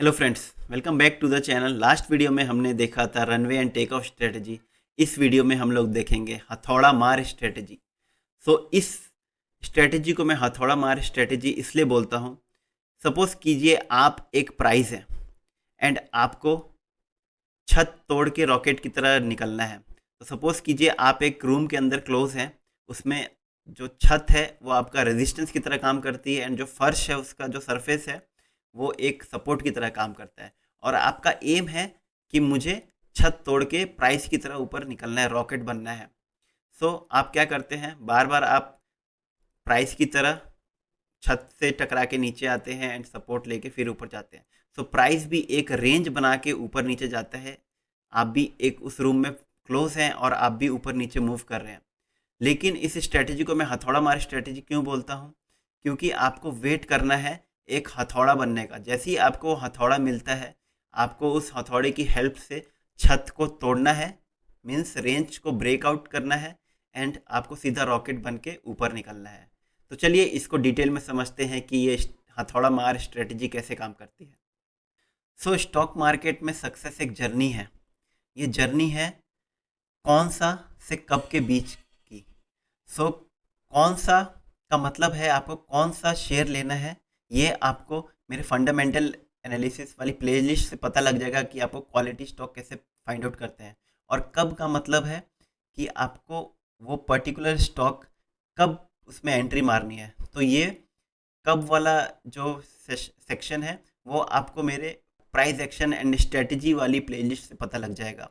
Hello friends, welcome back to the channel. Last video में हमने देखा था runway and take off strategy. इस वीडियो में हम लोग देखेंगे हथौड़ा मार स्ट्रेटजी। इस स्ट्रेटजी को मैं हथौड़ा मार स्ट्रेटजी इसलिए बोलता हूँ। सपोज कीजिए आप एक प्राइज है एंड आपको छत तोड़ के रॉकेट की तरह निकलना है। तो सपोज कीजिए आप एक रूम के अंदर क्लोज हैं, उसमें जो छत है वो आपका रेजिस्टेंस की तरह काम करती है एंड जो फर्श है उसका जो सरफेस है वो एक सपोर्ट की तरह काम करता है। और आपका एम है कि मुझे छत तोड़ के प्राइस की तरह ऊपर निकलना है, रॉकेट बनना है। आप क्या करते हैं, बार बार आप प्राइस की तरह छत से टकरा के नीचे आते हैं एंड सपोर्ट लेके फिर ऊपर जाते हैं। प्राइस भी एक रेंज बना के ऊपर नीचे जाता है। आप भी एक उस रूम में क्लोज हैं और आप भी ऊपर नीचे मूव कर रहे हैं। लेकिन इस स्ट्रेटजी को मैं हथौड़ा मार स्ट्रेटजी क्यों बोलता हूँ? क्योंकि आपको वेट करना है एक हथौड़ा बनने का। जैसे ही आपको हथौड़ा मिलता है, आपको उस हथौड़े की हेल्प से छत को तोड़ना है, मीन्स रेंज को ब्रेकआउट करना है एंड आपको सीधा रॉकेट बन के ऊपर निकलना है। तो चलिए इसको डिटेल में समझते हैं कि ये हथौड़ा मार स्ट्रेटजी कैसे काम करती है। स्टॉक मार्केट में सक्सेस एक जर्नी है। ये जर्नी है कौन सा से कब के बीच की। कौन सा का मतलब है आपको कौन सा शेयर लेना है। ये आपको मेरे फंडामेंटल एनालिसिस वाली प्लेलिस्ट से पता लग जाएगा कि आपको क्वालिटी स्टॉक कैसे फाइंड आउट करते हैं। और कब का मतलब है कि आपको वो पर्टिकुलर स्टॉक कब उसमें एंट्री मारनी है। तो ये कब वाला जो सेक्शन है वो आपको मेरे प्राइस एक्शन एंड स्ट्रेटजी वाली प्लेलिस्ट से पता लग जाएगा।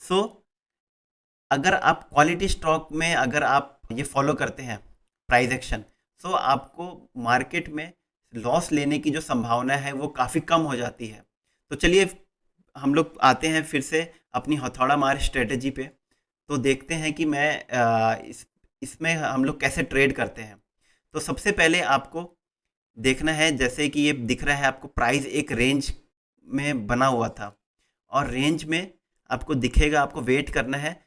सो अगर आप क्वालिटी स्टॉक में अगर आप ये फॉलो करते हैं प्राइस एक्शन, आपको मार्केट में लॉस लेने की जो संभावना है वो काफ़ी कम हो जाती है। तो चलिए हम लोग आते हैं फिर से अपनी हथौड़ा मार स्ट्रेटजी पे। तो देखते हैं कि मैं इसमें हम लोग कैसे ट्रेड करते हैं। तो सबसे पहले आपको देखना है, जैसे कि ये दिख रहा है आपको, प्राइस एक रेंज में बना हुआ था और रेंज में आपको दिखेगा, आपको वेट करना है।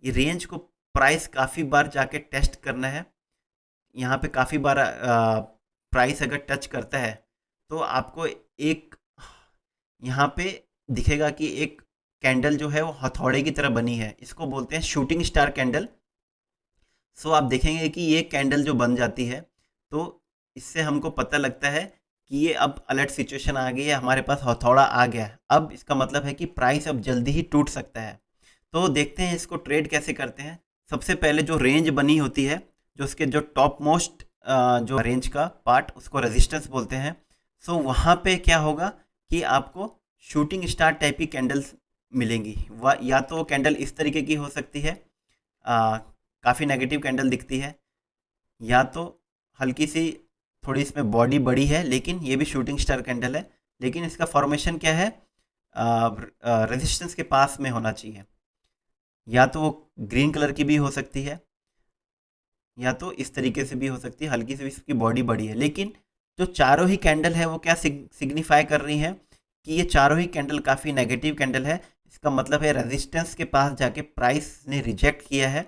ये रेंज को प्राइस काफ़ी बार जाके टेस्ट करना है। यहाँ पे काफ़ी बार प्राइस अगर टच करता है तो आपको एक यहाँ पे दिखेगा कि एक कैंडल जो है वो हथौड़े की तरह बनी है। इसको बोलते हैं शूटिंग स्टार कैंडल। आप देखेंगे कि ये कैंडल जो बन जाती है तो इससे हमको पता लगता है कि ये अब अलर्ट सिचुएशन आ गई है, हमारे पास हथौड़ा आ गया है। अब इसका मतलब है कि प्राइस अब जल्दी ही टूट सकता है। तो देखते हैं इसको ट्रेड कैसे करते हैं। सबसे पहले जो रेंज बनी होती है, जो उसके जो टॉप मोस्ट जो रेंज का पार्ट, उसको रेजिस्टेंस बोलते हैं। वहाँ पे क्या होगा कि आपको शूटिंग स्टार टाइप की कैंडल्स मिलेंगी। वह या तो कैंडल इस तरीके की हो सकती है, काफ़ी नेगेटिव कैंडल दिखती है, या तो हल्की सी थोड़ी इसमें बॉडी बड़ी है लेकिन ये भी शूटिंग स्टार कैंडल है, लेकिन इसका फॉर्मेशन क्या है, रेजिस्टेंस के पास में होना चाहिए। या तो वो ग्रीन कलर की भी हो सकती है या तो इस तरीके से भी हो सकती है, हल्की सी इसकी बॉडी बड़ी है। लेकिन जो चारों ही कैंडल है वो क्या सिग्निफाई कर रही हैं कि ये चारों ही कैंडल काफ़ी नेगेटिव कैंडल है। इसका मतलब है रेजिस्टेंस के पास जाके प्राइस ने रिजेक्ट किया है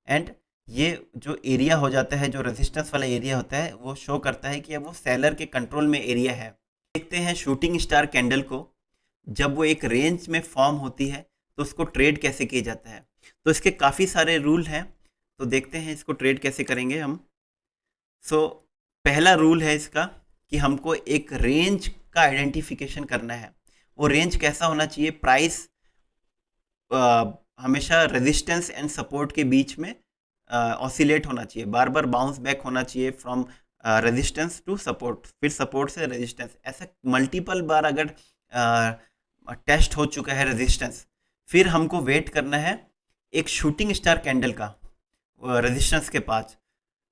एंड ये जो एरिया हो जाता है, जो रेजिस्टेंस वाला एरिया होता है, वो शो करता है कि अब वो सेलर के कंट्रोल में एरिया है। देखते हैं शूटिंग स्टार कैंडल को, जब वो एक रेंज में फॉर्म होती है तो उसको ट्रेड कैसे किया जाता है। तो इसके काफ़ी सारे रूल हैं। तो देखते हैं इसको ट्रेड कैसे करेंगे हम। सो पहला रूल है इसका कि हमको एक रेंज का आइडेंटिफिकेशन करना है। वो रेंज कैसा होना चाहिए, प्राइस हमेशा रेजिस्टेंस एंड सपोर्ट के बीच में ऑसिलेट होना चाहिए, बार बार बाउंस बैक होना चाहिए फ्रॉम रेजिस्टेंस टू सपोर्ट, फिर सपोर्ट से रेजिस्टेंस। ऐसा मल्टीपल बार अगर टेस्ट हो चुका है रेजिस्टेंस, फिर हमको वेट करना है एक शूटिंग स्टार कैंडल का रेजिस्टेंस के पास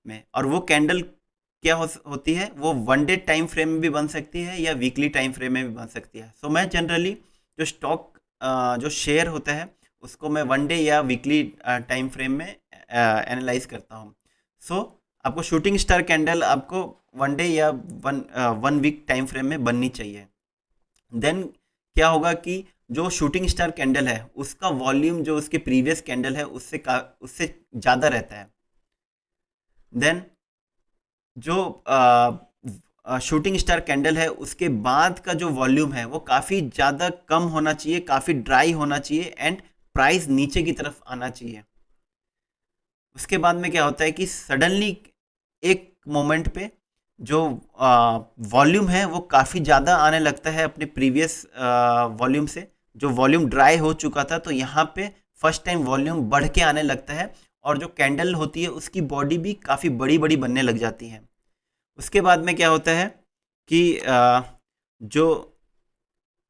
में। और वो कैंडल क्या होती है, वो वन डे टाइम फ्रेम में भी बन सकती है या वीकली टाइम फ्रेम में भी बन सकती है। मैं जनरली जो स्टॉक जो शेयर होता है उसको मैं वन डे या वीकली टाइम फ्रेम में एनालाइज करता हूँ। आपको शूटिंग स्टार कैंडल आपको वन डे या वन वीक टाइम फ्रेम में बननी चाहिए। देन क्या होगा कि जो शूटिंग स्टार कैंडल है उसका वॉल्यूम जो उसके प्रीवियस कैंडल है उससे ज़्यादा रहता है। देन जो शूटिंग स्टार कैंडल है उसके बाद का जो वॉल्यूम है वो काफ़ी ज़्यादा कम होना चाहिए, काफ़ी ड्राई होना चाहिए एंड प्राइस नीचे की तरफ आना चाहिए। उसके बाद में क्या होता है कि सडनली एक मोमेंट पे जो वॉल्यूम है वो काफ़ी ज़्यादा आने लगता है अपने प्रीवियस वॉल्यूम से। जो वॉल्यूम ड्राई हो चुका था तो यहाँ पे फर्स्ट टाइम वॉल्यूम बढ़ के आने लगता है और जो कैंडल होती है उसकी बॉडी भी काफ़ी बड़ी बड़ी बनने लग जाती है। उसके बाद में क्या होता है कि जो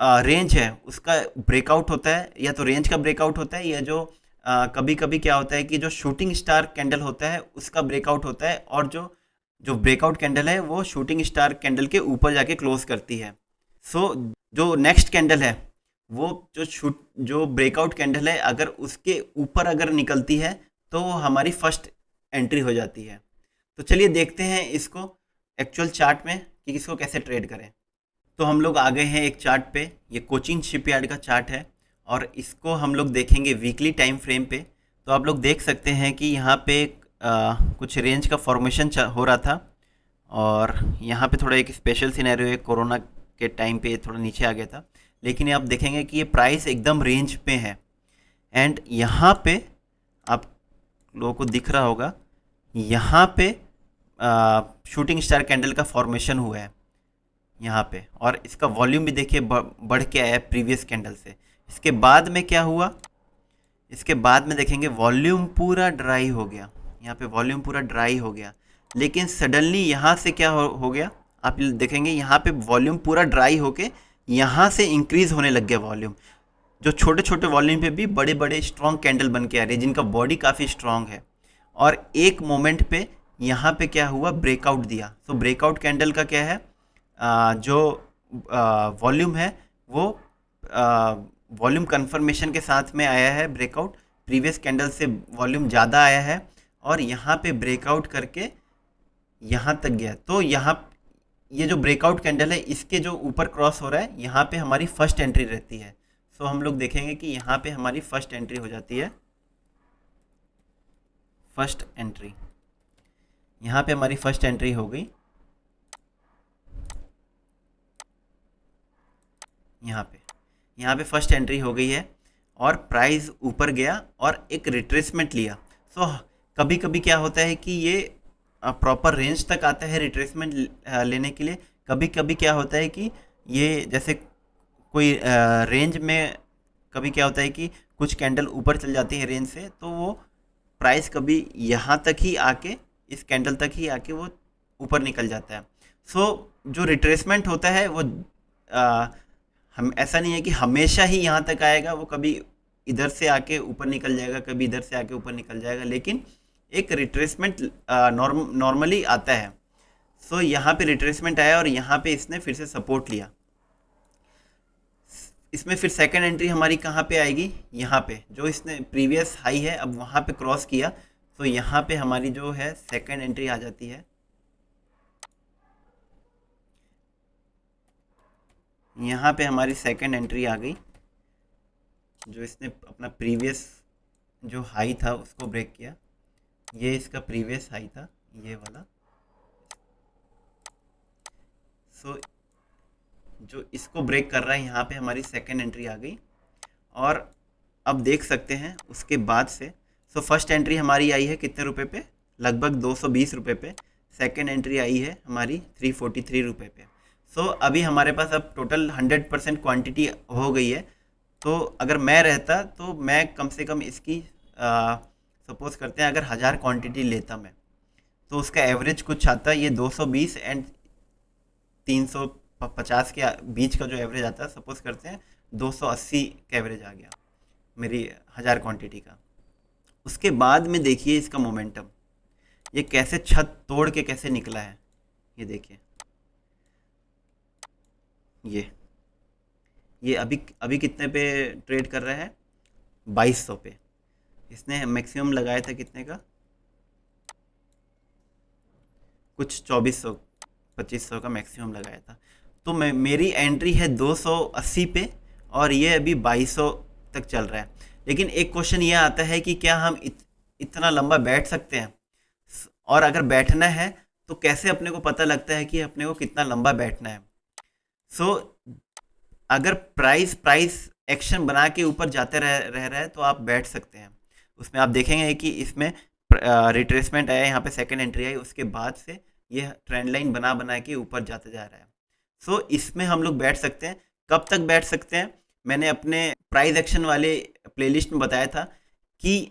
रेंज है उसका ब्रेकआउट होता है, या तो रेंज का ब्रेकआउट होता है या जो कभी कभी क्या होता है कि जो शूटिंग स्टार कैंडल होता है उसका ब्रेकआउट होता है, और जो जो ब्रेकआउट कैंडल है वो शूटिंग स्टार कैंडल के ऊपर जाके क्लोज करती है। सो जो नेक्स्ट कैंडल है वो जो ब्रेकआउट कैंडल है अगर उसके ऊपर अगर निकलती है तो वो हमारी फर्स्ट एंट्री हो जाती है। तो चलिए देखते हैं इसको एक्चुअल चार्ट में कि इसको कैसे ट्रेड करें। तो हम लोग आ गए हैं एक चार्ट पे, ये कोचिन शिपयार्ड का चार्ट है और इसको हम लोग देखेंगे वीकली टाइम फ्रेम पे। तो आप लोग देख सकते हैं कि यहाँ पे कुछ रेंज का फॉर्मेशन हो रहा था और यहाँ पे थोड़ा एक स्पेशल सिनेरियो है, कोरोना के टाइम पे थोड़ा नीचे आ गया था, लेकिन आप देखेंगे कि ये प्राइस एकदम रेंज पे है एंड यहाँ पे आप लोगों को दिख रहा होगा, यहाँ पे शूटिंग स्टार कैंडल का फॉर्मेशन हुआ है यहाँ पे, और इसका वॉल्यूम भी देखिए बढ़ के आया है प्रीवियस कैंडल से। इसके बाद में क्या हुआ, इसके बाद में देखेंगे वॉल्यूम पूरा ड्राई हो गया, यहाँ पे वॉल्यूम पूरा ड्राई हो गया, लेकिन सडनली यहाँ से क्या हो गया, आप देखेंगे यहाँ पे वॉल्यूम पूरा ड्राई होके यहाँ से इंक्रीज होने लग गया वॉल्यूम। जो छोटे छोटे वॉल्यूम पे भी बड़े बड़े स्ट्रॉन्ग कैंडल बन के आ रहे हैं जिनका बॉडी काफ़ी स्ट्रॉन्ग है, और एक मोमेंट पे यहाँ पे क्या हुआ, ब्रेकआउट दिया। तो ब्रेकआउट कैंडल का क्या है, जो वॉल्यूम है वो वॉल्यूम कंफर्मेशन के साथ में आया है ब्रेकआउट, प्रीवियस कैंडल से वॉल्यूम ज़्यादा आया है और यहाँ पे ब्रेकआउट करके यहाँ तक गया। तो यहाँ ये जो ब्रेकआउट कैंडल है इसके जो ऊपर क्रॉस हो रहा है यहाँ पे हमारी फर्स्ट एंट्री रहती है। सो हम लोग देखेंगे कि यहाँ पे हमारी फर्स्ट एंट्री हो जाती है, फर्स्ट एंट्री यहाँ पे हमारी फर्स्ट एंट्री हो गई, यहाँ पे फर्स्ट एंट्री हो गई है और प्राइस ऊपर गया और एक रिट्रेसमेंट लिया। सो कभी कभी क्या होता है कि ये प्रॉपर रेंज तक आता है रिट्रेसमेंट लेने के लिए, कभी कभी क्या होता है कि ये जैसे कोई रेंज में कभी क्या होता है कि कुछ कैंडल ऊपर चल जाती है रेंज से, तो वो प्राइस कभी यहाँ तक ही आके, इस कैंडल तक ही आके वो ऊपर निकल जाता है। सो जो रिट्रेसमेंट होता है वो हम ऐसा नहीं है कि हमेशा ही यहाँ तक आएगा, वो कभी इधर से आके ऊपर निकल जाएगा, कभी इधर से आके ऊपर निकल जाएगा, लेकिन एक रिट्रेसमेंट नॉर्मली आता है। सो यहाँ पे रिट्रेसमेंट आया और यहाँ पे इसने फिर से सपोर्ट लिया। इसमें फिर सेकंड एंट्री हमारी कहाँ पे आएगी, यहाँ पे जो इसने प्रीवियस हाई है अब वहाँ पे क्रॉस किया, तो यहाँ पे हमारी जो है सेकंड एंट्री आ जाती है। यहाँ पे हमारी सेकंड एंट्री आ गई, जो इसने अपना प्रीवियस जो हाई था उसको ब्रेक किया। ये इसका प्रीवियस हाई था, ये वाला। सो जो इसको ब्रेक कर रहा है यहाँ पे हमारी सेकंड एंट्री आ गई, और अब देख सकते हैं उसके बाद से, सो फर्स्ट एंट्री हमारी आई है कितने रुपए पे, लगभग 220 रुपये पे। सेकंड एंट्री आई है हमारी 343 रुपये पे। सो अभी हमारे पास अब टोटल 100% क्वांटिटी हो गई है। तो अगर मैं रहता तो मैं कम से कम इसकी सपोज करते हैं अगर 1000 क्वांटिटी लेता मैं, तो उसका एवरेज कुछ आता है ये 220 एंड 350 के बीच का जो एवरेज आता है, सपोज करते हैं 280 का एवरेज आ गया मेरी 1000 क्वांटिटी का। उसके बाद में देखिए इसका मोमेंटम, ये कैसे छत तोड़ के कैसे निकला है, ये देखिए। ये अभी कितने पे ट्रेड कर रहा है, 2200 पे। इसने मैक्सिमम लगाया था कितने का, कुछ 2400-2500 का मैक्सिमम लगाया था। तो मेरी एंट्री है 280 पे और ये अभी 2200 तक चल रहा है। लेकिन एक क्वेश्चन ये आता है कि क्या हम इतना लंबा बैठ सकते हैं, और अगर बैठना है तो कैसे अपने को पता लगता है कि अपने को कितना लंबा बैठना है। सो अगर प्राइस एक्शन बना के ऊपर जाते रह रहा है तो आप बैठ सकते हैं। उसमें आप देखेंगे कि इसमें रिट्रेसमेंट आया, यहाँ पे सेकंड एंट्री आई, उसके बाद से ये ट्रेंड लाइन बना बना के ऊपर जाता जा रहा है। सो इसमें हम लोग बैठ सकते हैं। कब तक बैठ सकते हैं? मैंने अपने प्राइस एक्शन वाले प्लेलिस्ट में बताया था कि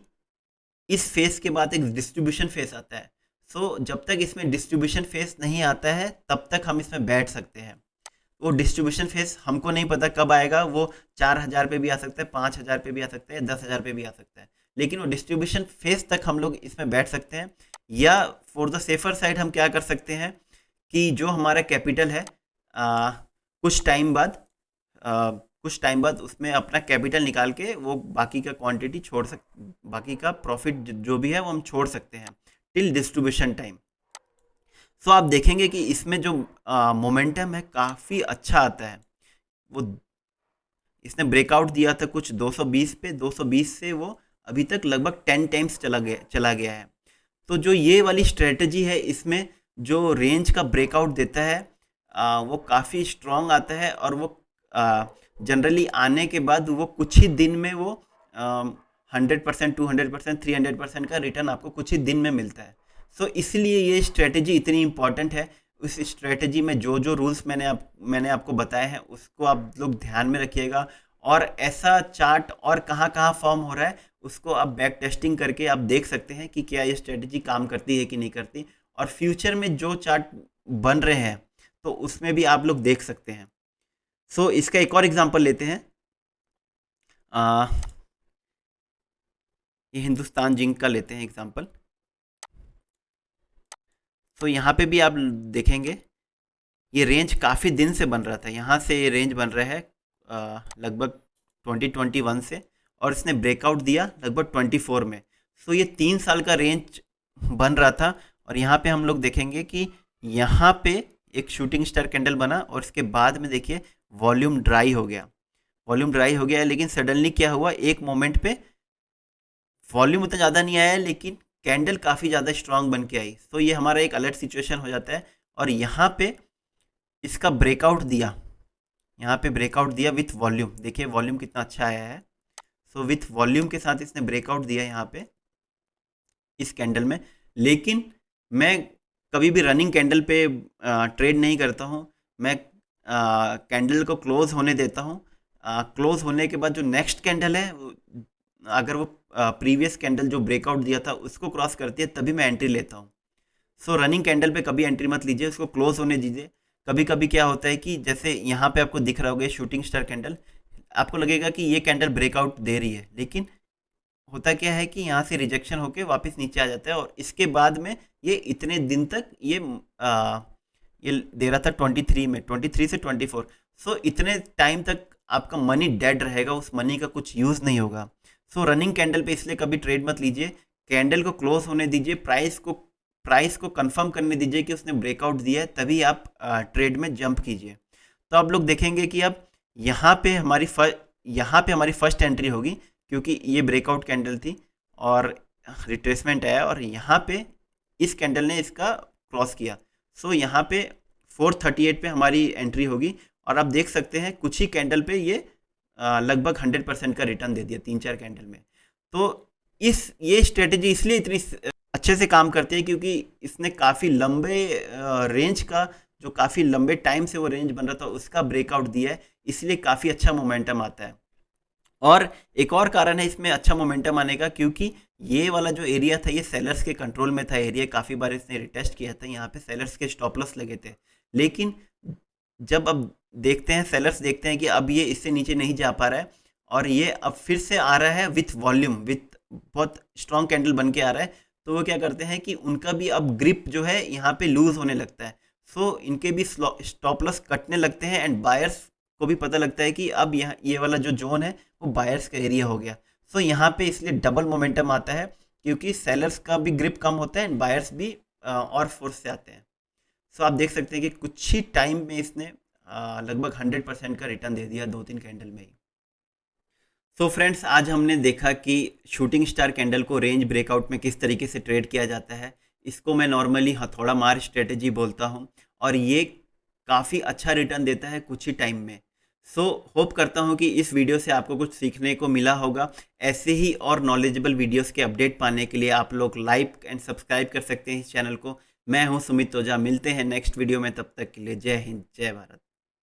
इस फेस के बाद एक डिस्ट्रीब्यूशन फेस आता है। सो जब तक इसमें डिस्ट्रीब्यूशन फेस नहीं आता है तब तक हम इसमें बैठ सकते हैं। वो डिस्ट्रीब्यूशन फेस हमको नहीं पता कब आएगा, वो 4,000 पे भी आ सकता है, 5,000 पे भी आ सकता है, 10,000 पे भी आ सकता है, लेकिन वो डिस्ट्रीब्यूशन फेस तक हम लोग इसमें बैठ सकते हैं। या फॉर द सेफर साइड हम क्या कर सकते हैं कि जो हमारा कैपिटल है कुछ टाइम बाद उसमें अपना कैपिटल निकाल के वो बाकी का क्वांटिटी बाकी का प्रॉफिट जो भी है वो हम छोड़ सकते हैं टिल डिस्ट्रीब्यूशन टाइम। सो आप देखेंगे कि इसमें जो मोमेंटम है काफ़ी अच्छा आता है। वो इसने ब्रेकआउट दिया था कुछ 220 पे, 220 से वो अभी तक लगभग 10 टाइम्स चला गया है। तो जो ये वाली स्ट्रेटजी है इसमें जो रेंज का ब्रेकआउट देता है वो काफ़ी स्ट्रॉन्ग आता है, और वो जनरली आने के बाद वो कुछ ही दिन में वो 100%, 200%, 300% का रिटर्न आपको कुछ ही दिन में मिलता है। सो इसलिए ये स्ट्रेटजी इतनी इंपॉर्टेंट है। उस स्ट्रेटजी में जो जो रूल्स मैंने आपको बताए हैं उसको आप लोग ध्यान में रखिएगा, और ऐसा चार्ट और कहाँ कहाँ फॉर्म हो रहा है उसको आप बैक टेस्टिंग करके आप देख सकते हैं कि क्या ये स्ट्रेटजी काम करती है कि नहीं करती, और फ्यूचर में जो चार्ट बन रहे हैं तो उसमें भी आप लोग देख सकते हैं। सो इसका एक और एग्जांपल लेते हैं। ये हिंदुस्तान जिंक का लेते हैं एग्जांपल। तो यहाँ पे भी आप देखेंगे ये रेंज काफ़ी दिन से बन रहा था। यहाँ से ये रेंज बन रहा है लगभग 2021 से, और इसने ब्रेकआउट दिया लगभग 24 में। सो ये 3 साल का रेंज बन रहा था, और यहाँ पे हम लोग देखेंगे कि यहाँ पे एक शूटिंग स्टार कैंडल बना, और इसके बाद में देखिए वॉल्यूम ड्राई हो गया। लेकिन सडनली क्या हुआ, एक मोमेंट पे वॉल्यूम उतना ज़्यादा नहीं आया लेकिन कैंडल काफ़ी ज़्यादा स्ट्रांग बन के आई। सो ये हमारा एक अलर्ट सिचुएशन हो जाता है, और यहाँ पे इसका ब्रेकआउट दिया, यहाँ पे ब्रेकआउट दिया विथ वॉल्यूम। देखिए वॉल्यूम कितना अच्छा आया है। सो विथ वॉल्यूम के साथ इसने ब्रेकआउट दिया यहाँ पे इस कैंडल में। लेकिन मैं कभी भी रनिंग कैंडल पे ट्रेड नहीं करता हूँ। मैं कैंडल को क्लोज होने देता हूँ। क्लोज होने के बाद जो नेक्स्ट कैंडल है अगर वो प्रीवियस कैंडल जो ब्रेकआउट दिया था उसको क्रॉस करती है तभी मैं एंट्री लेता हूँ। सो रनिंग कैंडल पे कभी एंट्री मत लीजिए, उसको क्लोज होने दीजिए। कभी कभी क्या होता है कि जैसे यहाँ पे आपको दिख रहा होगा शूटिंग स्टार कैंडल, आपको लगेगा कि ये कैंडल ब्रेकआउट दे रही है, लेकिन होता क्या है कि यहाँ से रिजेक्शन होके वापस नीचे आ जाता है, और इसके बाद में ये इतने दिन तक ये दे रहा था 23 से 24। सो इतने टाइम तक आपका मनी डेड रहेगा, उस मनी का कुछ यूज़ नहीं होगा। सो रनिंग कैंडल पे इसलिए कभी ट्रेड मत लीजिए। कैंडल को क्लोज होने दीजिए, प्राइस को कंफर्म करने दीजिए कि उसने ब्रेकआउट दिया है, तभी आप ट्रेड में जंप कीजिए। तो आप लोग देखेंगे कि अब यहाँ पे हमारी फर्स्ट एंट्री होगी, क्योंकि ये ब्रेकआउट कैंडल थी और रिट्रेसमेंट आया, और यहाँ पे इस कैंडल ने इसका क्रॉस किया। सो यहाँ पे 438 पे हमारी एंट्री होगी, और आप देख सकते हैं कुछ ही कैंडल पे ये लगभग 100% का रिटर्न दे दिया 3-4 कैंडल में। तो ये स्ट्रेटेजी इसलिए इतनी अच्छे से काम करती है क्योंकि इसने काफ़ी लंबे रेंज का, जो काफ़ी लंबे टाइम से वो रेंज बन रहा था उसका ब्रेकआउट दिया है, इसलिए काफ़ी अच्छा मोमेंटम आता है। और एक और कारण है इसमें अच्छा मोमेंटम आने का, क्योंकि ये वाला जो एरिया था ये सेलर्स के कंट्रोल में था एरिया। काफ़ी बार इसने रिटेस्ट किया था, यहाँ पे सेलर्स के स्टॉप लॉस लगे थे, लेकिन जब अब देखते हैं सेलर्स देखते हैं कि अब ये इससे नीचे नहीं जा पा रहा है, और ये अब फिर से आ रहा है विथ वॉल्यूम, विथ बहुत स्ट्रॉन्ग कैंडल बन के आ रहा है, तो वो क्या करते हैं कि उनका भी अब ग्रिप जो है यहाँ पे लूज होने लगता है। सो इनके भी स्टॉप लॉस कटने लगते हैं, एंड बायर्स को भी पता लगता है कि अब यहाँ ये वाला जो जोन है वो बायर्स का एरिया हो गया। सो यहाँ पे इसलिए डबल मोमेंटम आता है, क्योंकि सेलर्स का भी ग्रिप कम होता है एंड बायर्स भी और फोर्स से आते हैं। सो आप देख सकते हैं कि कुछ ही टाइम में इसने लगभग 100% का रिटर्न दे दिया 2-3 कैंडल में ही। सो फ्रेंड्स, आज हमने देखा कि शूटिंग स्टार कैंडल को रेंज ब्रेकआउट में किस तरीके से ट्रेड किया जाता है। इसको मैं नॉर्मली हथौड़ा मार स्ट्रेटेजी बोलता हूँ और ये काफ़ी अच्छा रिटर्न देता है कुछ ही टाइम में। सो होप करता हूँ कि इस वीडियो से आपको कुछ सीखने को मिला होगा। ऐसे ही और नॉलेजेबल वीडियोस के अपडेट पाने के लिए आप लोग लाइक एंड सब्सक्राइब कर सकते हैं इस चैनल को। मैं हूँ सुमित ओझा, मिलते हैं नेक्स्ट वीडियो में, तब तक के लिए जय हिंद जय भारत।